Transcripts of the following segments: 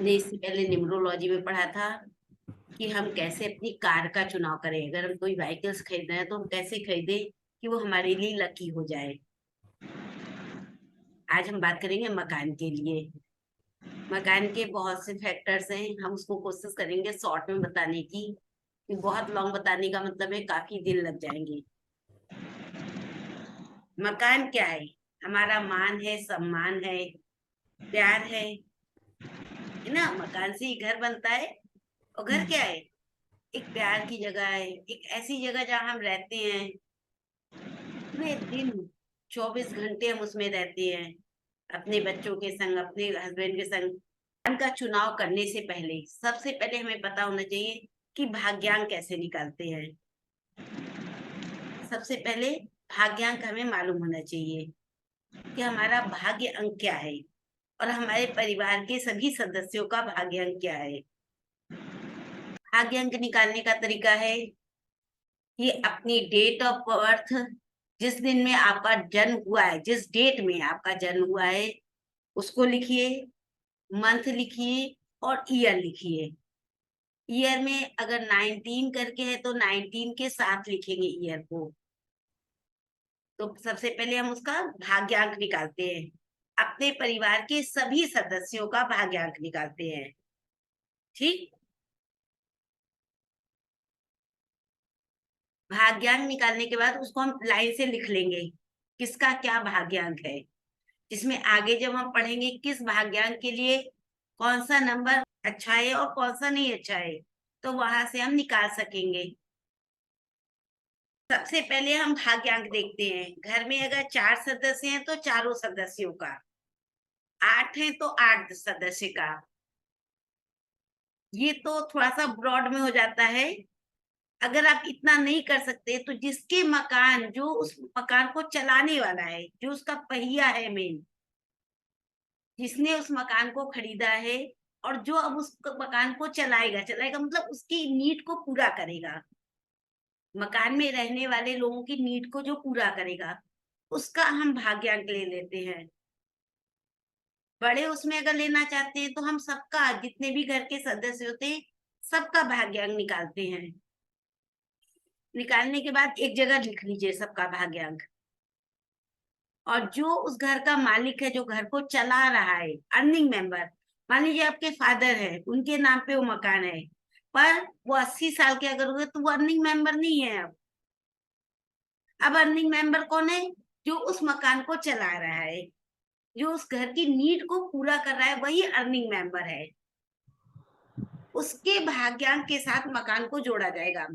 हमने इससे पहले न्यूमरोलॉजी में पढ़ा था कि हम कैसे अपनी कार का चुनाव करें। अगर हम कोई व्हीकल्स खरीद रहे हैं तो हम कैसे खरीदें कि वो हमारे लिए लकी हो जाए। आज हम बात करेंगे मकान के लिए। मकान के बहुत से फैक्टर्स हैं, हम उसको कोशिश करेंगे शॉर्ट में बताने की, कि बहुत लॉन्ग बताने का मतलब है काफी दिन लग जाएंगे। मकान क्या है? हमारा मान है, सम्मान है, प्यार है ना। मकान से ही घर बनता है। और घर क्या है? एक प्यार की जगह है, एक ऐसी जगह जहाँ हम रहते हैं। पूरे दिन 24 घंटे हम उसमें रहते हैं, अपने बच्चों के संग, अपने हस्बैंड के संग। मकान का चुनाव करने से पहले सबसे पहले हमें पता होना चाहिए कि भाग्यांक कैसे निकालते हैं। सबसे पहले भाग्यांक हमें मालूम होना चाहिए कि हमारा भाग्य अंक क्या है और हमारे परिवार के सभी सदस्यों का भाग्य अंक क्या है। भाग्य अंक निकालने का तरीका है कि अपनी डेट ऑफ बर्थ, जिस दिन में आपका जन्म हुआ है, जिस डेट में आपका जन्म हुआ है, उसको लिखिए, मंथ लिखिए और ईयर लिखिए। ईयर में अगर 19 करके है तो 19 के साथ लिखेंगे ईयर को। तो सबसे पहले हम उसका भाग्यांक निकालते हैं, अपने परिवार के सभी सदस्यों का भाग्यांक निकालते हैं। ठीक। भाग्यांक निकालने के बाद उसको हम लाइन से लिख लेंगे, किसका क्या भाग्यांक है, जिसमें आगे जब हम पढ़ेंगे किस भाग्यांक के लिए कौन सा नंबर अच्छा है और कौन सा नहीं अच्छा है, तो वहां से हम निकाल सकेंगे। सबसे पहले हम भाग्यांक देखते हैं। घर में अगर 4 सदस्य हैं तो चारों सदस्यों का, 8 है तो 8 सदस्य का। ये तो थोड़ा सा ब्रॉड में हो जाता है। अगर आप इतना नहीं कर सकते तो जिसके मकान, जो उस मकान को चलाने वाला है, जो उसका पहिया है मेन, जिसने उस मकान को खरीदा है और जो अब उस मकान को चलाएगा, चलाएगा मतलब उसकी नीड को पूरा करेगा, मकान में रहने वाले लोगों की नीड को जो पूरा करेगा, उसका हम भाग्यांक ले लेते हैं। बड़े उसमें अगर लेना चाहते हैं तो हम सबका, जितने भी घर के सदस्य होते हैं, सबका भाग्यांक निकालते हैं। निकालने के बाद एक जगह लिख लीजिए सबका भाग्यांक। और जो उस घर का मालिक है, जो घर को चला रहा है, अर्निंग मेंबर, मान लीजिए आपके फादर है, उनके नाम पे वो मकान है, पर वो 80 साल के अगर हुए तो वो अर्निंग मेंबर नहीं है। अब अर्निंग मेंबर कौन है? जो उस मकान को चला रहा है, जो उस घर की नीड को पूरा कर रहा है, वही अर्निंग मेंबर है। उसके भाग्यांक के साथ मकान को जोड़ा जाएगा।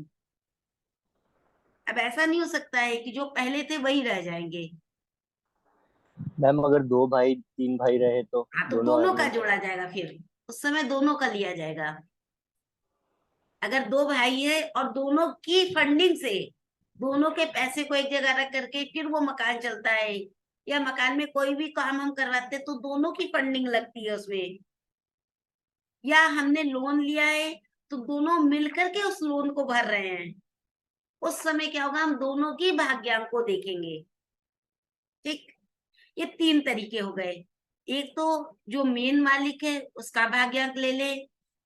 अब ऐसा नहीं हो सकता है कि जो पहले थे वही रह जाएंगे। मैम अगर दो भाई तीन भाई रहे तो हाँ, तो दोनों दोनों का अर्निंग जोड़ा जाएगा, फिर उस समय दोनों का लिया जाएगा। अगर दो भाई है और दोनों की फंडिंग से, दोनों के पैसे को एक जगह रख करके फिर वो मकान चलता है, या मकान में कोई भी काम हम करवाते हैं तो दोनों की फंडिंग लगती है उसमें, या हमने लोन लिया है तो दोनों मिलकर के उस लोन को भर रहे हैं, उस समय क्या होगा, हम दोनों की भाग्यांक को देखेंगे। ठीक। ये 3 तरीके हो गए। एक तो जो मेन मालिक है उसका भाग्यांक ले ले,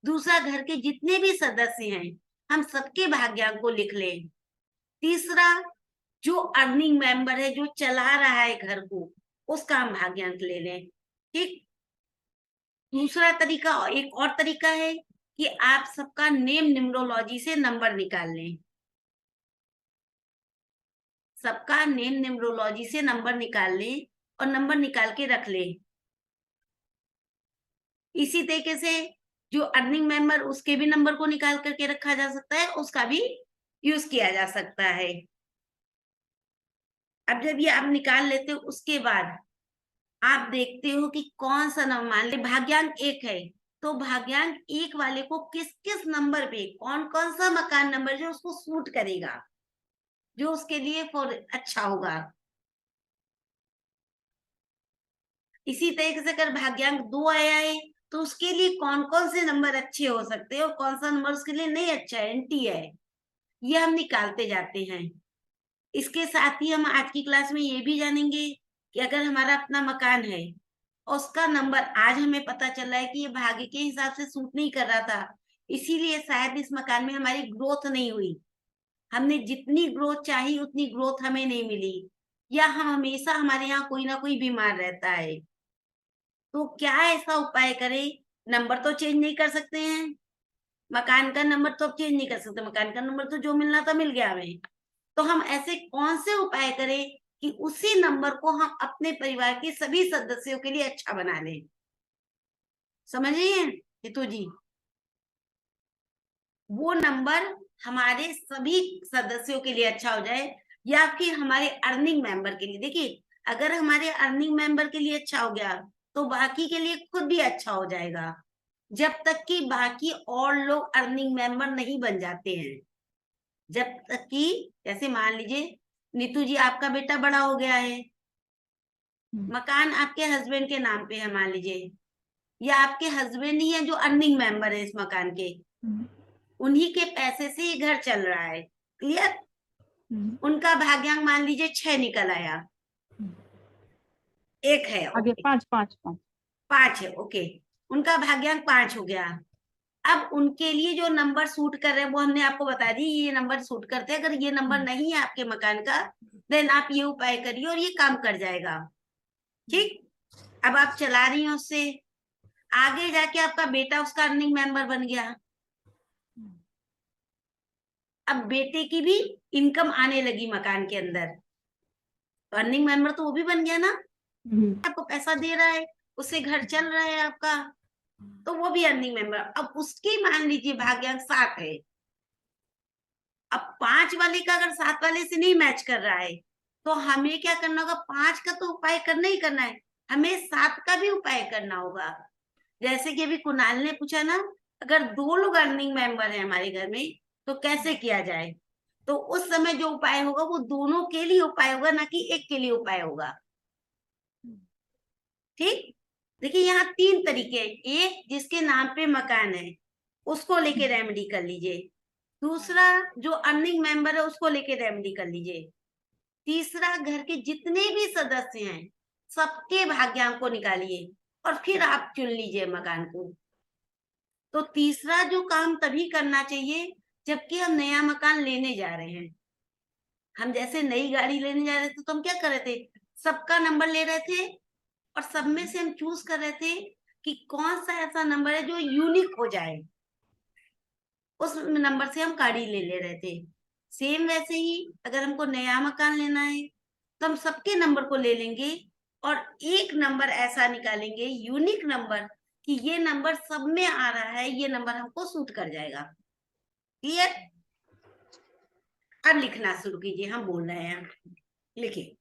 दूसरा घर के जितने भी सदस्य हैं हम सबके भाग्यांक को लिख लें, तीसरा जो अर्निंग मेंबर है, जो चला रहा है घर को, उसका हम भाग्यांक ले लें। ठीक। दूसरा तरीका, एक और तरीका है कि आप सबका नेम न्यूमरोलॉजी से नंबर निकाल लें। सबका नेम न्यूमरोलॉजी से नंबर निकाल लें और नंबर निकाल के रख लें। इसी तरीके से जो अर्निंग मेंबर, उसके भी नंबर को निकाल करके रखा जा सकता है, उसका भी यूज किया जा सकता है। अब जब ये आप निकाल लेते हो, उसके बाद आप देखते हो कि कौन सा नंबर, मान ले भाग्यांक 1 है, तो भाग्यांक 1 वाले को किस किस नंबर पे कौन कौन सा मकान नंबर जो उसको सूट करेगा, जो उसके लिए फॉर अच्छा होगा। इसी तरीके से अगर भाग्यांक 2 आया है तो उसके लिए कौन कौन से नंबर अच्छे हो सकते हैं और कौन सा नंबर उसके लिए नहीं अच्छा है, एंटी है, ये हम निकालते जाते हैं। इसके साथ ही हम आज की क्लास में ये भी जानेंगे कि अगर हमारा अपना मकान है उसका नंबर आज हमें पता चल रहा है कि ये भाग्य के हिसाब से सूट नहीं कर रहा था, इसीलिए शायद इस मकान में हमारी ग्रोथ नहीं हुई, हमने जितनी ग्रोथ चाही उतनी ग्रोथ हमें नहीं मिली, या हम हमेशा हमारे यहाँ कोई ना कोई बीमार रहता है। तो क्या ऐसा उपाय करें? नंबर तो चेंज नहीं कर सकते हैं, मकान का नंबर तो अब चेंज नहीं कर सकते, मकान का नंबर तो जो मिलना था मिल गया हमें। तो हम ऐसे कौन से उपाय करें कि उसी नंबर को हम अपने परिवार के सभी सदस्यों के लिए अच्छा बना लें? समझ रही हैं हितू जी? वो नंबर हमारे सभी सदस्यों के लिए अच्छा हो जाए, या फिर हमारे अर्निंग मेंबर के लिए। देखिए, अगर हमारे अर्निंग मेंबर के लिए अच्छा हो गया तो बाकी के लिए खुद भी अच्छा हो जाएगा, जब तक कि बाकी और लोग अर्निंग मेंबर नहीं बन जाते हैं। जब तक कि जैसे मान लीजिए नीतू जी, आपका बेटा बड़ा हो गया है, मकान आपके हस्बैंड के नाम पे है मान लीजिए, या आपके हस्बैंड ही है जो अर्निंग मेंबर है इस मकान के, उन्हीं के पैसे से ये घर चल रहा है। क्लियर? उनका भाग्यांक मान लीजिए 6 निकल आया, एक है, आगे ओके, 5 5 5 5 है, ओके, उनका भाग्यांक 5 हो गया। अब उनके लिए जो नंबर सूट कर रहे हैं वो हमने आपको बता दी, ये नंबर सूट करते हैं। अगर ये नंबर नहीं है आपके मकान का, देन आप ये उपाय करिए और ये काम कर जाएगा। ठीक? अब आप चला रही हैं उससे, आगे जाके आपका बेटा उसका अर्निंग मेंबर बन गया, अब बेटे की भी इनकम आने लगी मकान के अंदर, तो अर्निंग मेंबर तो वो भी बन गया ना, आपको पैसा दे रहा है, उससे घर चल रहा है आपका, तो वो भी अर्निंग मेंबर। अब उसकी मान लीजिए भाग्यांक 7 है, अब 5 वाले का अगर 7 वाले से नहीं मैच कर रहा है, तो हमें क्या करना होगा? 5 का तो उपाय करना ही करना है, हमें 7 का भी उपाय करना होगा। जैसे कि अभी कुणाल ने पूछा ना, अगर 2 लोग अर्निंग मेंबर है हमारे घर में तो कैसे किया जाए? तो उस समय जो उपाय होगा वो दोनों के लिए उपाय होगा, ना कि एक के लिए उपाय होगा। ठीक? देखिए, यहाँ 3 तरीके हैं। एक, जिसके नाम पे मकान है उसको लेके रेमेडी कर लीजिए। दूसरा, जो अर्निंग मेंबर है उसको लेके रेमेडी कर लीजिए। तीसरा, घर के जितने भी सदस्य हैं सबके भाग्यांक को निकालिए और फिर आप चुन लीजिए मकान को। तो तीसरा जो काम तभी करना चाहिए जबकि हम नया मकान लेने जा रहे हैं। हम जैसे नई गाड़ी लेने जा रहे थे तो हम क्या कर रहे थे? सबका नंबर ले रहे थे और सब में से हम चूज कर रहे थे कि कौन सा ऐसा नंबर है जो यूनिक हो जाए, उस नंबर से हम गाड़ी ले रहे थे। सेम वैसे ही अगर हमको नया मकान लेना है तो हम सबके नंबर को ले लेंगे और एक नंबर ऐसा निकालेंगे, यूनिक नंबर, कि ये नंबर सब में आ रहा है, ये नंबर हमको सूट कर जाएगा। क्लियर? अब लिखना शुरू कीजिए, हम बोल रहे हैं, लिखिए।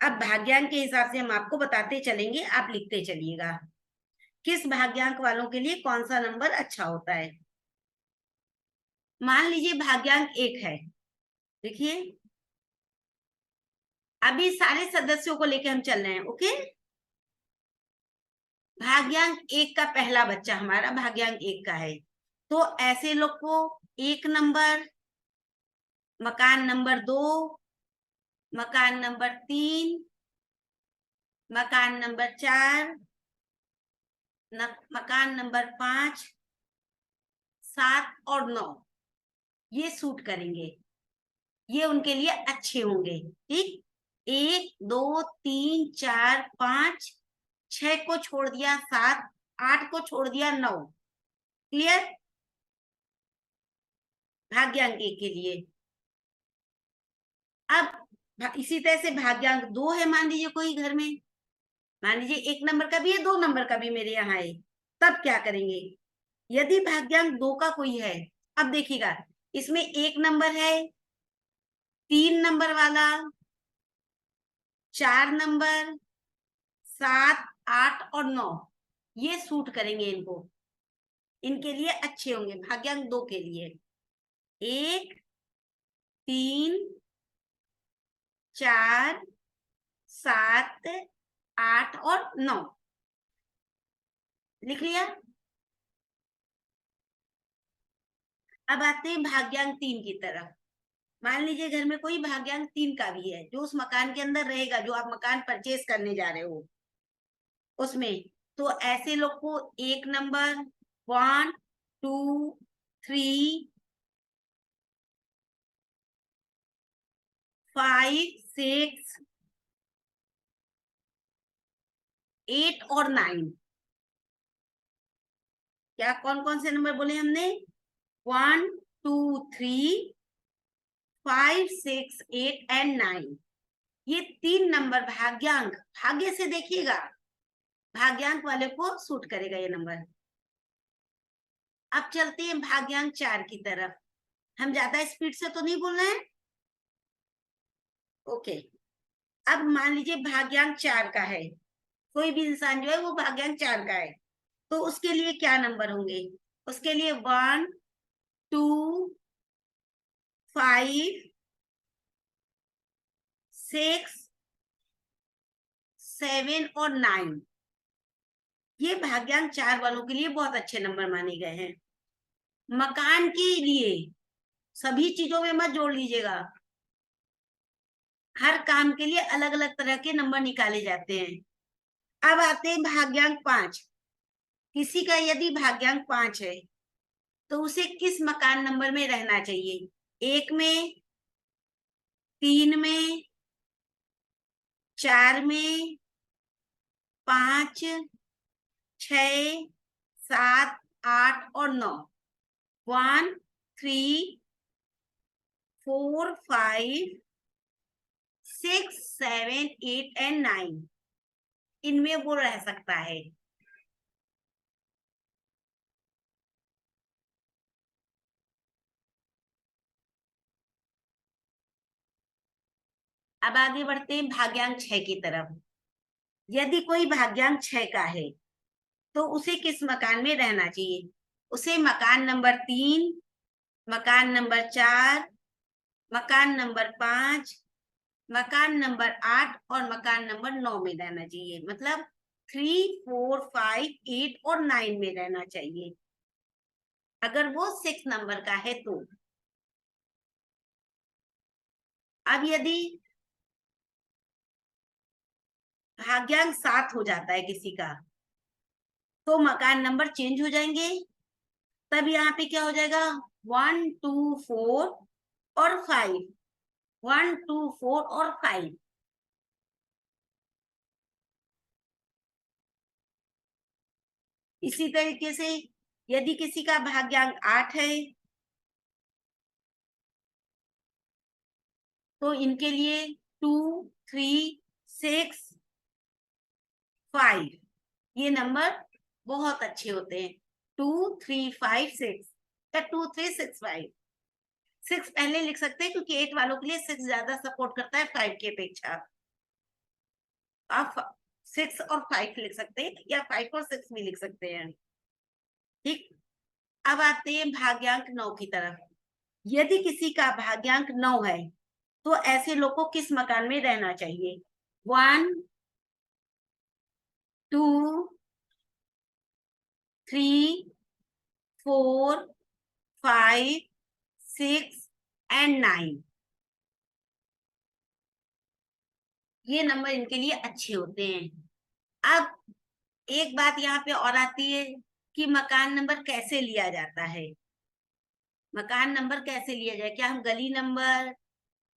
अब भाग्यांक के हिसाब से हम आपको बताते चलेंगे, आप लिखते चलिएगा किस भाग्यांक वालों के लिए कौन सा नंबर अच्छा होता है। मान लीजिए भाग्यांक 1 है, देखिए अभी सारे सदस्यों को लेके हम चल रहे हैं, ओके। भाग्यांक 1 का पहला बच्चा हमारा भाग्यांक 1 का है, तो ऐसे लोग को 1 नंबर, मकान नंबर 2, मकान नंबर 3, मकान नंबर 4, मकान नंबर 5, 7 और 9 ये सूट करेंगे, ये उनके लिए अच्छे होंगे। ठीक? 1 2 3 4 5, 6 को छोड़ दिया 7, 8 को छोड़ दिया 9। क्लियर? भाग्यांक 1 के लिए। अब इसी तरह से भाग्यांक 2 है, मान लीजिए कोई घर में, मान लीजिए 1 नंबर का भी है, 2 नंबर का भी मेरे यहाँ है, तब क्या करेंगे? यदि भाग्यांक 2 का कोई है, अब देखिएगा इसमें 1 नंबर है, 3 नंबर वाला, 4 नंबर, 7 8 और 9 ये सूट करेंगे इनको, इनके लिए अच्छे होंगे भाग्यांक 2 के लिए। 1 3 4 7 8 और 9 लिख लिया। अब आते हैं भाग्यांक 3 की तरफ। मान लीजिए घर में कोई भाग्यांक 3 का भी है, जो उस मकान के अंदर रहेगा, जो आप मकान परचेज करने जा रहे हो उसमें, तो ऐसे लोग को 1 नंबर, 1, 2, 3, 5, 6, 8 और 9, क्या कौन कौन से नंबर बोले हमने? 1, 2, 3, 5, 6, 8 एंड 9, ये 3 नंबर भाग्यांक, भाग्य से देखिएगा, भाग्यांक वाले को सूट करेगा ये नंबर। अब चलते हैं भाग्यांक 4 की तरफ। हम ज्यादा स्पीड से तो नहीं बोल रहे हैं, ओके। अब मान लीजिए भाग्यांक 4 का है, कोई भी इंसान जो है वो भाग्यांक 4 का है, तो उसके लिए क्या नंबर होंगे? उसके लिए 1, 2, 5, 6, 7 और 9, ये भाग्यांक 4 वालों के लिए बहुत अच्छे नंबर माने गए हैं। मकान के लिए सभी चीजों में मत जोड़ लीजिएगा, हर काम के लिए अलग अलग तरह के नंबर निकाले जाते हैं। अब आते हैं भाग्यांक 5। किसी का यदि भाग्यांक 5 है तो उसे किस मकान नंबर में रहना चाहिए? 1 में, 3 में, 4 में, 5, 6, 7, 8 और 9। 1, 3, 4, 5, 6, 7, 8 एंड 9, इनमें वो रह सकता है। अब आगे बढ़ते हैं भाग्यांक 6 की तरफ। यदि कोई भाग्यांक 6 का है तो उसे किस मकान में रहना चाहिए? उसे मकान नंबर 3, मकान नंबर 4, मकान नंबर 5, मकान नंबर 8 और मकान नंबर 9 में रहना चाहिए। मतलब 3, 4, 5, 8 और 9 में रहना चाहिए, अगर वो 6 नंबर का है तो। अब यदि भाग्यांक 7 हो जाता है किसी का, तो मकान नंबर चेंज हो जाएंगे। तब यहाँ पे क्या हो जाएगा? 1, 2, 4 और 5, 1, 2, 4 और 5। इसी तरीके से यदि किसी का भाग्यांक 8 है तो इनके लिए 2, 3, 6, 5, ये नंबर बहुत अच्छे होते हैं। 2, 3, 5, 6 या 2, 3, 6, 5। 6 पहले लिख सकते हैं क्योंकि 8 वालों के लिए 6 ज्यादा सपोर्ट करता है 5 की अपेक्षा। आप 6 और 5 लिख सकते हैं या 5 और 6 भी लिख सकते हैं, ठीक। अब आते हैं भाग्यांक 9 की तरफ। यदि किसी का भाग्यांक 9 है तो ऐसे लोग को किस मकान में रहना चाहिए? 1, 2, 3, 4, 5, 6 एंड 9, ये नंबर इनके लिए अच्छे होते हैं। अब एक बात यहाँ पे और आती है कि मकान नंबर कैसे लिया जाता है। मकान नंबर कैसे लिया जाए? क्या हम गली number,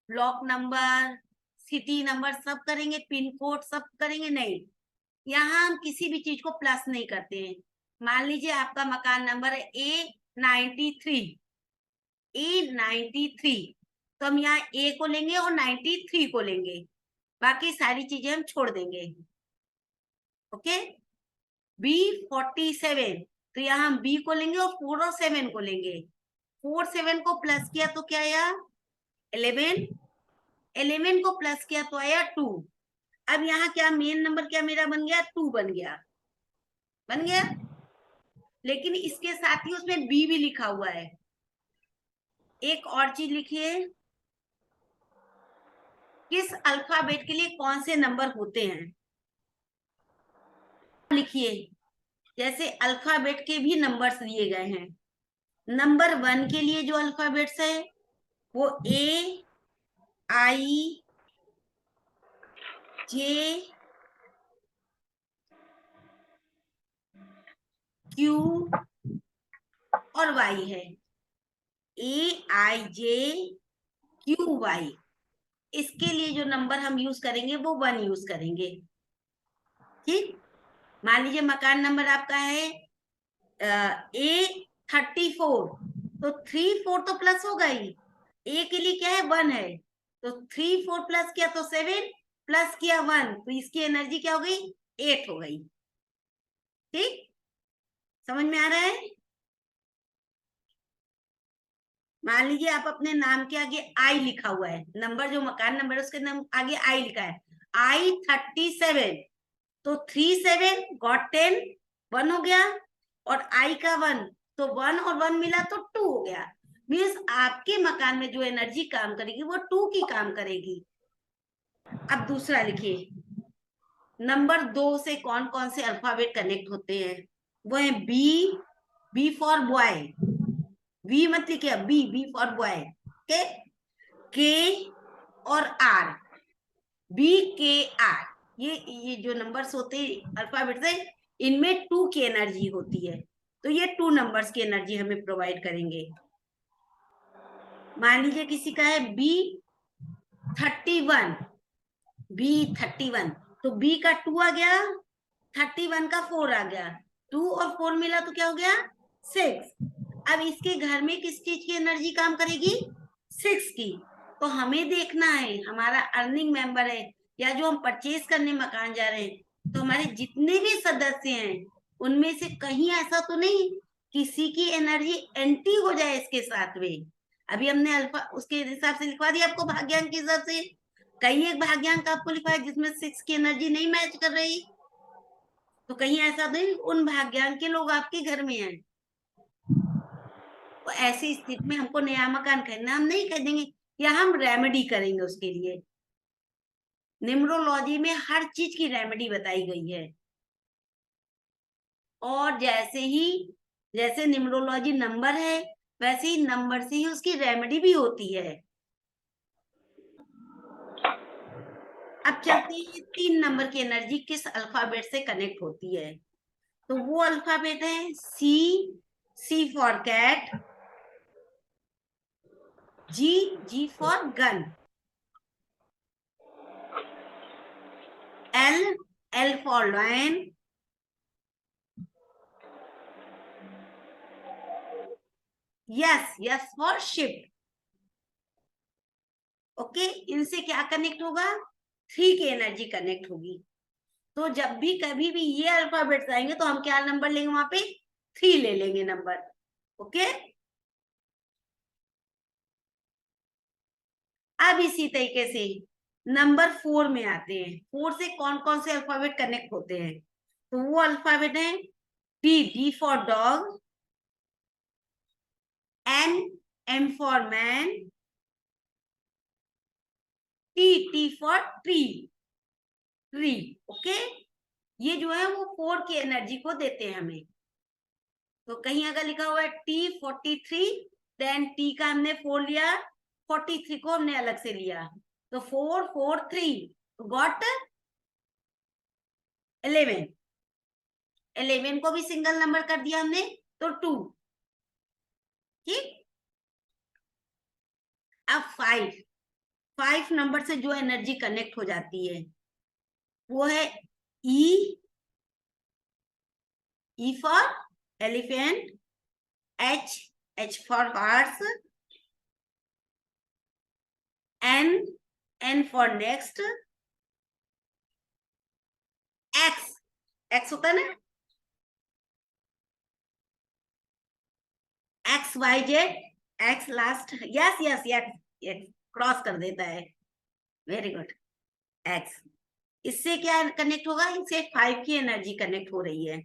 block number, city number सब करेंगे, पिन कोड सब करेंगे? नहीं, यहाँ हम किसी भी चीज को प्लस नहीं करते हैं। मान लीजिए आपका मकान नंबर है A93, A93, तो हम यहाँ ए को लेंगे और 93 को लेंगे, बाकी सारी चीजें हम छोड़ देंगे, ओके। B47, तो यहाँ हम बी को लेंगे और 4 और 7 को लेंगे। 4, 7 को प्लस किया तो क्या आया? 11, 11 को प्लस किया तो आया 2। अब यहाँ क्या मेन नंबर क्या मेरा बन गया? 2 बन गया, बन गया। लेकिन इसके साथ ही उसमें बी भी लिखा हुआ है। एक और चीज लिखिए, किस अल्फाबेट के लिए कौन से नंबर होते हैं लिखिए। जैसे अल्फाबेट के भी नंबर्स दिए गए हैं। नंबर 1 के लिए जो अल्फाबेट्स है वो ए आई जे क्यू और वाई है। ए आई जे क्यू वाई, इसके लिए जो नंबर हम यूज करेंगे वो 1 यूज करेंगे। ठीक, मान लीजिए मकान नंबर आपका है A34, तो 3 4 तो प्लस होगा ही। ए के लिए क्या है, 1 है, तो 3 4 प्लस किया तो 7, प्लस किया 1, तो इसकी एनर्जी क्या हो गई, 8 हो गई। ठीक, समझ में आ रहा है? मान लीजिए आप अपने नाम के आगे आई लिखा हुआ है, नंबर जो मकान नंबर है उसके नाम आगे आई लिखा है, I37, तो 37 गॉट 10, 1 हो गया, और आई का 1, तो 1 और 1 मिला तो 2 हो गया। मीन्स आपके मकान में जो एनर्जी काम करेगी वो 2 की काम करेगी। अब दूसरा लिखिए, नंबर 2 से कौन कौन से अल्फाबेट कनेक्ट होते हैं? वो है बी फॉर बॉय, वी मत लिखिए, बी फॉर बॉय, के के और आर, BKR, ये जो नंबर्स होते हैं अल्फाबेट से, इनमें 2 की एनर्जी होती है, तो ये 2 नंबर्स की एनर्जी हमें प्रोवाइड करेंगे। मान लीजिए किसी का है B31, B31, तो B का 2 आ गया, 31 का 4 आ गया, 2 और 4 मिला तो क्या हो गया, 6। अब इसके घर में किस चीज की एनर्जी काम करेगी, 6 की। तो हमें देखना है, हमारा अर्निंग मेंबर है या जो हम परचेज करने मकान जा रहे हैं, तो हमारे जितने भी सदस्य हैं उनमें से कहीं ऐसा तो नहीं किसी की एनर्जी एंटी हो जाए इसके साथ में। अभी हमने अल्फा उसके हिसाब से लिखवा दिया आपको, भाग्यांक के हिसाब से। कहीं एक भाग्यांक आपको लिखा है जिसमें 6 की एनर्जी नहीं मैच कर रही, तो कहीं ऐसा नहीं उन भाग्यांक के लोग आपके घर में हैं। तो ऐसी स्थिति में हमको नया मकान खरीदना, हम नहीं खरीदेंगे, या हम रेमेडी करेंगे उसके लिए। न्यूमरोलॉजी में हर चीज की रेमेडी बताई गई है, और जैसे न्यूमरोलॉजी नंबर है, वैसे ही नंबर से ही उसकी रेमेडी भी होती है। अब चलते हैं 3 नंबर की एनर्जी किस अल्फाबेट से कनेक्ट होती है, तो वो अल्फाबेट है C for cat, G for gun, L for lion, S for ship. Okay, इनसे क्या कनेक्ट होगा, 3 की एनर्जी कनेक्ट होगी। तो जब भी कभी भी ये अल्फाबेट्स आएंगे तो हम क्या नंबर लेंगे, वहां पे 3 ले लेंगे नंबर। ओके, अब इसी तरीके से नंबर 4 में आते हैं। 4 से कौन कौन से अल्फाबेट कनेक्ट होते हैं, तो वो अल्फाबेट है D for dog, M for man, T for tree. Okay, ये जो है वो 4 की एनर्जी को देते हैं हमें। तो कहीं अगर लिखा हुआ है T43, देन टी का हमने 4 लिया, 43 को हमने अलग से लिया, तो 4 4 3 गॉट 11। 11 को भी सिंगल नंबर कर दिया हमने, तो 2। ठीक, अब 5 नंबर से जो एनर्जी कनेक्ट हो जाती है वो है E for elephant, H for horse, N for next, X होता है ना, XYZ, X last, yes cross कर देता है, वेरी गुड, एक्स। इससे क्या कनेक्ट होगा, इससे 5 की एनर्जी कनेक्ट हो रही है।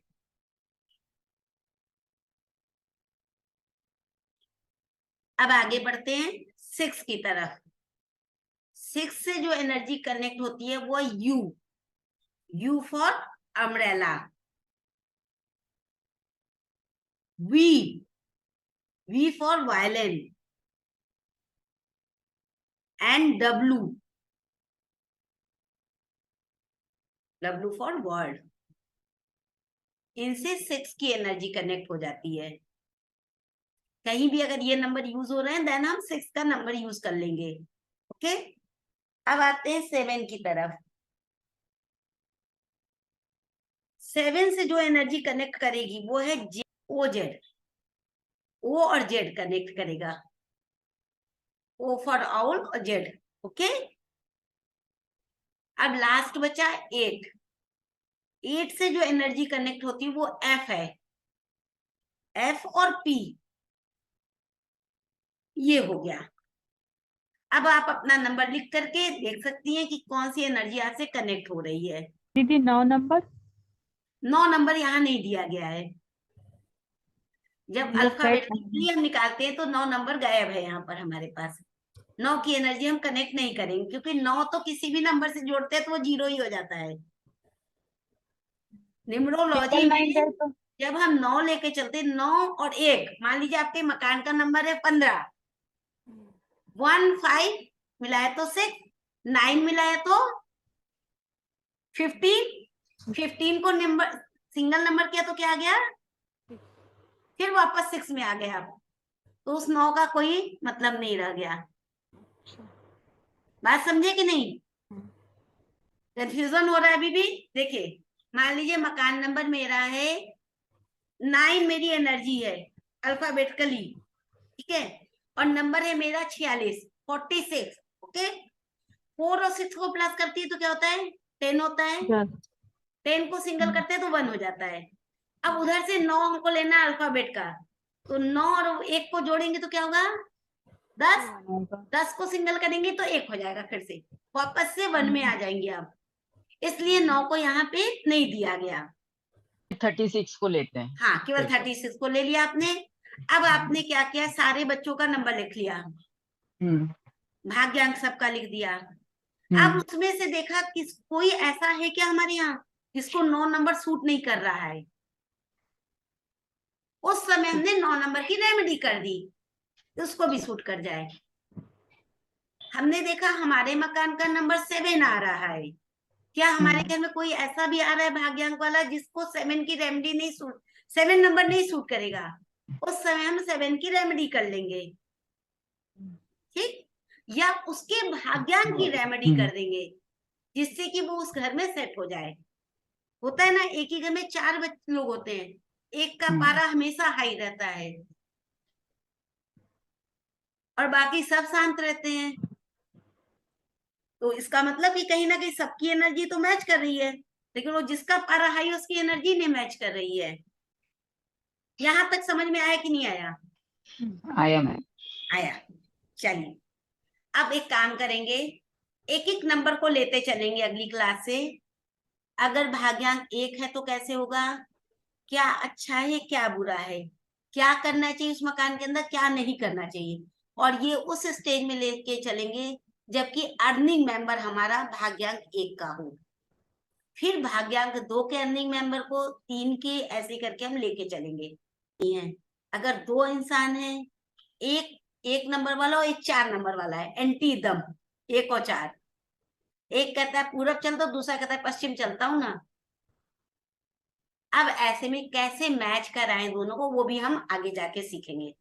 अब आगे बढ़ते हैं 6 की तरफ। 6 से जो एनर्जी कनेक्ट होती है वो U for umbrella, V for violin, and W, W for word, इनसे 6 की एनर्जी कनेक्ट हो जाती है। कहीं भी अगर ये नंबर यूज हो रहे हैं देन हम 6 का नंबर यूज कर लेंगे। ओके, अब आते हैं 7 की तरफ। 7 से जो एनर्जी कनेक्ट करेगी वो है ओ जेड, ओ और जेड कनेक्ट करेगा, ओ फॉर आउल और जेड। ओके, अब लास्ट बचा 8। 8 से जो एनर्जी कनेक्ट होती है वो एफ है, एफ और पी, ये हो गया। अब आप अपना नंबर लिख करके देख सकती हैं कि कौन सी एनर्जी यहाँ से कनेक्ट हो रही है। दीदी 9 नंबर, 9 नंबर यहाँ नहीं दिया गया है। जब मतलब अल्फाबेट सेट के लिए हम निकालते हैं तो 9 नंबर गायब है यहाँ पर हमारे पास। 9 की एनर्जी हम कनेक्ट नहीं करेंगे क्योंकि 9 तो किसी भी नंबर से जोड़ते हैं तो वो 0 ही हो जाता है। न्यूमरोलॉजी सिंगल में माइंडेड तो जब हम 9 लेके चलते, 9 और 1, मान लीजिए आपके मकान का नंबर है 15, 1 5 मिलाए तो 6, 9 मिलाए तो 15, 15 को नंबर सिंगल नंबर किया तो क्या आ गया, फिर वापस 6 में आ गया। तो उस 9 का कोई मतलब नहीं रह गया। बात समझे कि नहीं? कंफ्यूजन हो रहा है अभी भी? देखिए, मान लीजिए मकान नंबर मेरा है 9, मेरी एनर्जी है अल्फाबेटिकली, ठीक है, और नंबर है मेरा 46। ओके, 4 और 6 को प्लस करती है तो क्या होता है, 10 होता है। 10 को सिंगल करते हैं तो 1 हो जाता है। अब उधर से 9 हमको लेना है अल्फाबेट का, तो 9 और 1 को जोड़ेंगे तो क्या होगा, 10। 10 को सिंगल करेंगे तो 1 हो जाएगा, फिर से वापस से 1 में आ जाएंगे आप। इसलिए 9 को यहाँ पे नहीं दिया गया। 36 को लेते हैं। हाँ, केवल 36 को ले लिया आपने। अब आपने क्या किया, सारे बच्चों का नंबर लिख लिया, भाग्यांक सबका लिख दिया। अब उसमें से देखा किस कोई ऐसा है क्या हमारे यहाँ जिसको 9 नंबर सूट नहीं कर रहा है। उस समय हमने 9 नंबर की रेमेडी कर दी तो उसको भी सूट कर जाए। हमने देखा हमारे मकान का नंबर 7 आ रहा है, क्या हमारे घर में कोई ऐसा भी आ रहा है भाग्यांक वाला जिसको 7 की रेमेडी नहीं सूट, 7 नंबर नहीं सूट करेगा, उस समय हम 7 की रेमेडी कर लेंगे, ठीक, या उसके भाग्यांक की रेमेडी कर देंगे जिससे कि वो उस घर में सेट हो जाए। होता है ना, एक ही घर में 4 लोग होते हैं, एक का पारा हमेशा हाई रहता है और बाकी सब शांत रहते हैं, तो इसका मतलब कि कहीं ना कहीं सबकी एनर्जी तो मैच कर रही है, लेकिन वो जिसका पारा हाई उसकी एनर्जी नहीं मैच कर रही है। यहां तक समझ में आया कि नहीं आया? आया मैम। आया। चलिए, अब एक काम करेंगे, एक एक नंबर को लेते चलेंगे अगली क्लास से। अगर भाग्यांक 1 है तो कैसे होगा, क्या अच्छा है क्या बुरा है, क्या करना चाहिए उस मकान के अंदर, क्या नहीं करना चाहिए, और ये उस स्टेज में लेके चलेंगे जबकि अर्निंग मेंबर हमारा भाग्यांक 1 का हो। फिर भाग्यांक 2 के अर्निंग मेंबर को, 3 के, ऐसे करके हम लेके चलेंगे। अगर 2 इंसान हैं, एक 1 नंबर वाला और एक 4 नंबर वाला है, एंटी दम 1 और 4, एक कहता है पूरब चलता हूं, दूसरा कहता है पश्चिम चलता हूं ना। अब ऐसे में कैसे मैच कराएं दोनों को वो भी हम आगे जाके सीखेंगे।